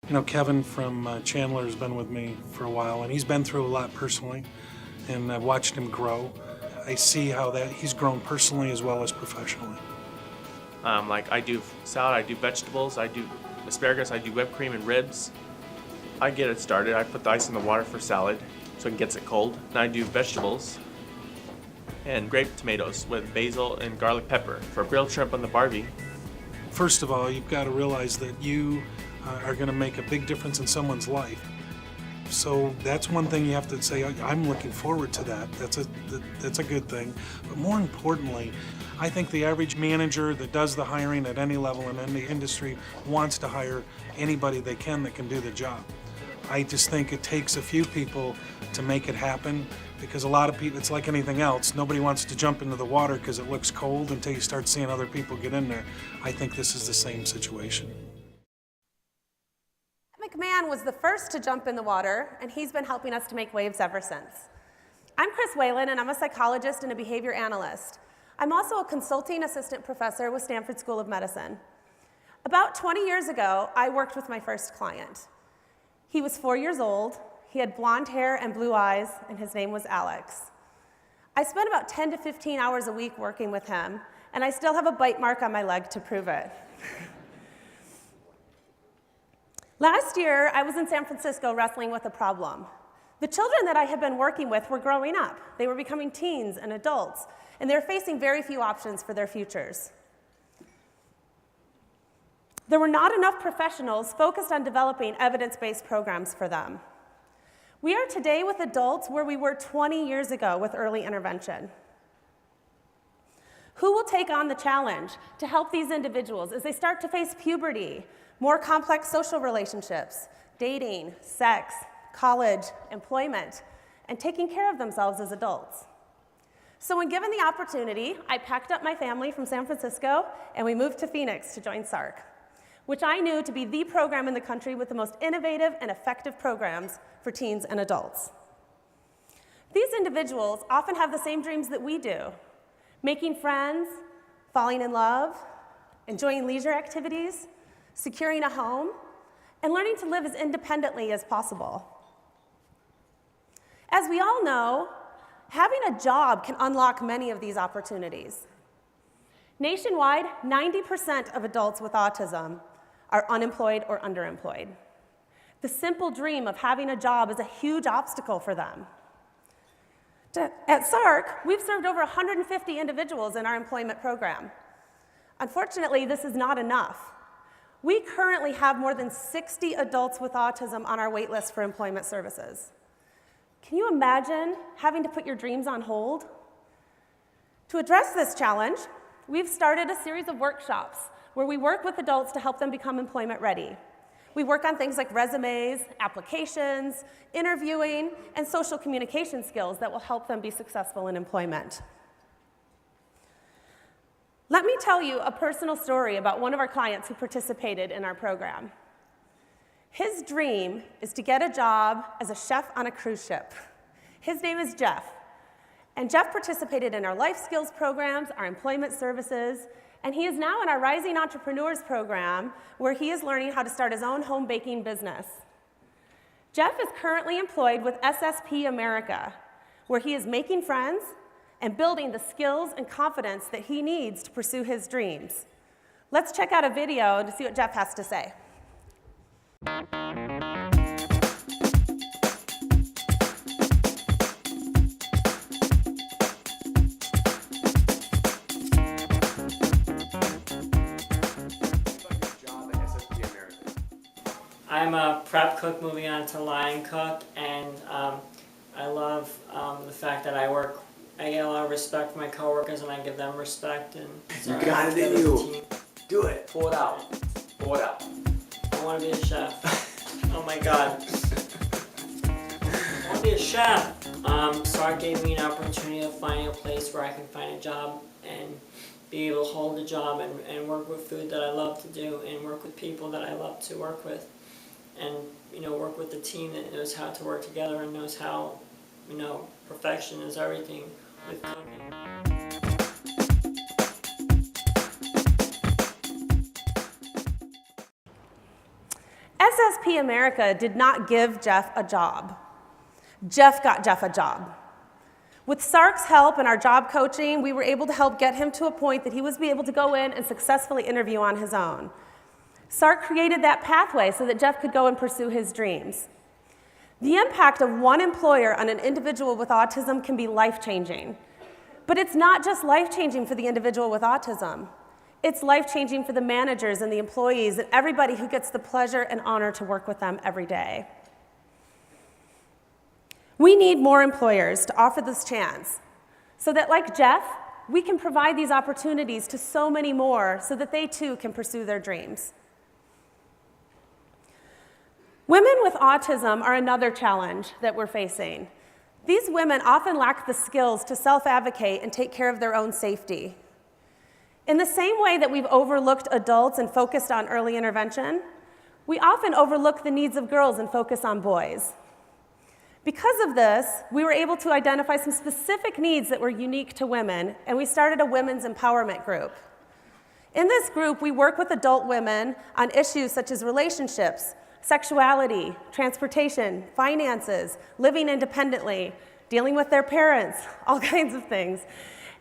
You know, Kevin from Chandler has been with me for a while, and he's been through a lot personally, and I've watched him grow. I see how that he's grown personally as well as professionally. Like I do salad, I do vegetables, I do asparagus, I do whipped cream and ribs. I get it started. I put the ice in the water for salad so it gets it cold. Then I do vegetables and grape tomatoes with basil and garlic pepper for grilled shrimp on the Barbie. First of all, you've got to realize that you are going to make a big difference in someone's life. So that's one thing you have to say, I'm looking forward to that. That's a good thing. But more importantly, I think the average manager that does the hiring at any level in any industry wants to hire anybody they can that can do the job. I just think it takes a few people to make it happen, because a lot of people, it's like anything else, nobody wants to jump into the water because it looks cold until you start seeing other people get in there. I think this is the same situation. McMahon was the first to jump in the water, and he's been helping us to make waves ever since. I'm Chris Whalen, and I'm a psychologist and a behavior analyst. I'm also a consulting assistant professor with Stanford School of Medicine. About 20 years ago, I worked with my first client. He was 4 years old, he had blonde hair and blue eyes, and his name was Alex. I spent about 10 to 15 hours a week working with him, and I still have a bite mark on my leg to prove it. Last year, I was in San Francisco wrestling with a problem. The children that I had been working with were growing up. They were becoming teens and adults, and they were facing very few options for their futures. There were not enough professionals focused on developing evidence-based programs for them. We are today with adults where we were 20 years ago with early intervention. Who will take on the challenge to help these individuals as they start to face puberty, more complex social relationships, dating, sex, college, employment, and taking care of themselves as adults? So when given the opportunity, I packed up my family from San Francisco and we moved to Phoenix to join SARC, which I knew to be the program in the country with the most innovative and effective programs for teens and adults. These individuals often have the same dreams that we do: making friends, falling in love, enjoying leisure activities, securing a home, and learning to live as independently as possible. As we all know, having a job can unlock many of these opportunities. Nationwide, 90% of adults with autism are unemployed or underemployed. The simple dream of having a job is a huge obstacle for them. At SARC, we've served over 150 individuals in our employment program. Unfortunately, this is not enough. We currently have more than 60 adults with autism on our wait list for employment services. Can you imagine having to put your dreams on hold? To address this challenge, we've started a series of workshops where we work with adults to help them become employment ready. We work on things like resumes, applications, interviewing, and social communication skills that will help them be successful in employment. Let me tell you a personal story about one of our clients who participated in our program. His dream is to get a job as a chef on a cruise ship. His name is Jeff. And Jeff participated in our life skills programs, our employment services, and he is now in our Rising Entrepreneurs program, where he is learning how to start his own home baking business. Jeff is currently employed with SSP America, where he is making friends and building the skills and confidence that he needs to pursue his dreams. Let's check out a video to see what Jeff has to say. I'm a prep cook moving on to line cook, and I love the fact that I get a lot of respect from my coworkers, and I give them respect. And you got it in you. Do it. Pull it out. Pull it out. I want to be a chef. Oh my God. I want to be a chef. SARC gave me an opportunity of finding a place where I can find a job and be able to hold a job and work with food that I love to do and work with people that I love to work with. And, work with a team that knows how to work together and knows how, perfection is everything with cooking. USP America did not give Jeff a job. Jeff got Jeff a job. With Sark's help and our job coaching, we were able to help get him to a point that he was able to go in and successfully interview on his own. Sark created that pathway so that Jeff could go and pursue his dreams. The impact of one employer on an individual with autism can be life-changing. But it's not just life-changing for the individual with autism. It's life-changing for the managers and the employees and everybody who gets the pleasure and honor to work with them every day. We need more employers to offer this chance so that, like Jeff, we can provide these opportunities to so many more so that they too can pursue their dreams. Women with autism are another challenge that we're facing. These women often lack the skills to self-advocate and take care of their own safety. In the same way that we've overlooked adults and focused on early intervention, we often overlook the needs of girls and focus on boys. Because of this, we were able to identify some specific needs that were unique to women, and we started a women's empowerment group. In this group, we work with adult women on issues such as relationships, sexuality, transportation, finances, living independently, dealing with their parents, all kinds of things.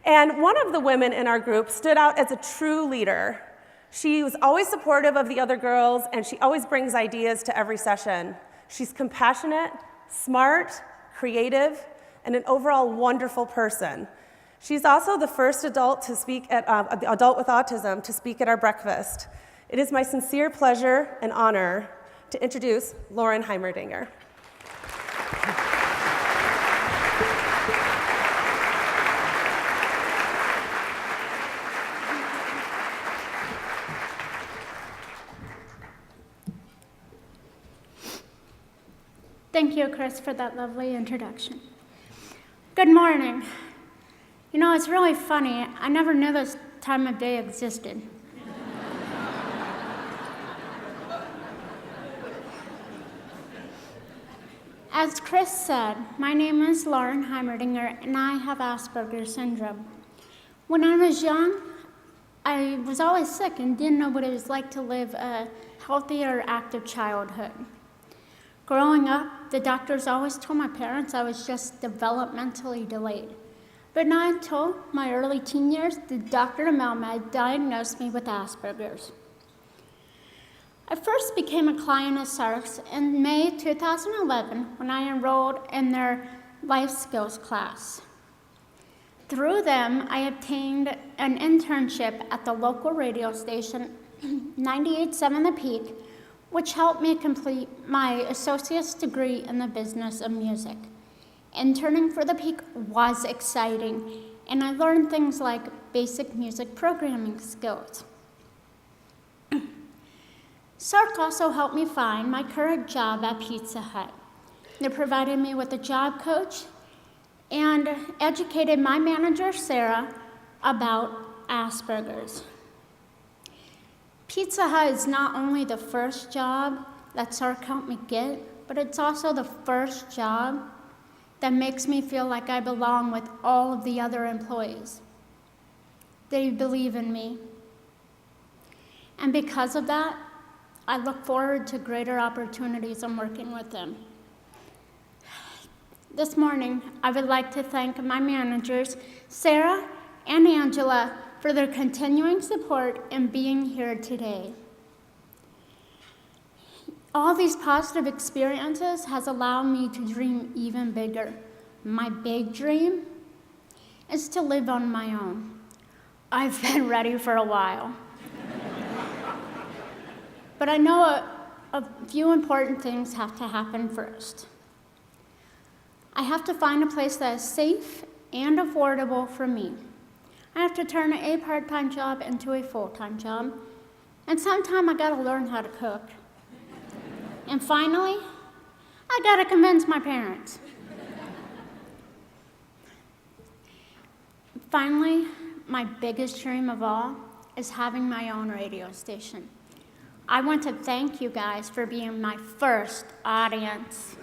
And one of the women in our group stood out as a true leader. She was always supportive of the other girls, and she always brings ideas to every session. She's compassionate, smart, creative, and an overall wonderful person. She's also the first adult to speak at adult with autism to speak at our breakfast. It is my sincere pleasure and honor to introduce Lauren Heimerdinger. Thank you, Chris, for that lovely introduction. Good morning. You know, it's really funny. I never knew this time of day existed. As Chris said, my name is Lauren Heimerdinger, and I have Asperger's syndrome. When I was young, I was always sick and didn't know what it was like to live a healthy or active childhood. Growing up, the doctors always told my parents I was just developmentally delayed. But not until my early teen years did Dr. Melmed diagnose me with Asperger's. I first became a client of Sark's in May 2011 when I enrolled in their life skills class. Through them, I obtained an internship at the local radio station, 98.7 The Peak, which helped me complete my associate's degree in the business of music. Interning for The Peak was exciting, and I learned things like basic music programming skills. Sark also helped me find my current job at Pizza Hut. They provided me with a job coach and educated my manager, Sarah, about Asperger's. Pizza Hut is not only the first job that Sark helped me get, but it's also the first job that makes me feel like I belong with all of the other employees. They believe in me. And because of that, I look forward to greater opportunities in working with them. This morning, I would like to thank my managers, Sarah and Angela, for their continuing support and being here today. All these positive experiences has allowed me to dream even bigger. My big dream is to live on my own. I've been ready for a while. But I know a few important things have to happen first. I have to find a place that is safe and affordable for me. I have to turn a part-time job into a full-time job. And sometime I gotta learn how to cook. And finally, I gotta convince my parents. Finally, my biggest dream of all is having my own radio station. I want to thank you guys for being my first audience.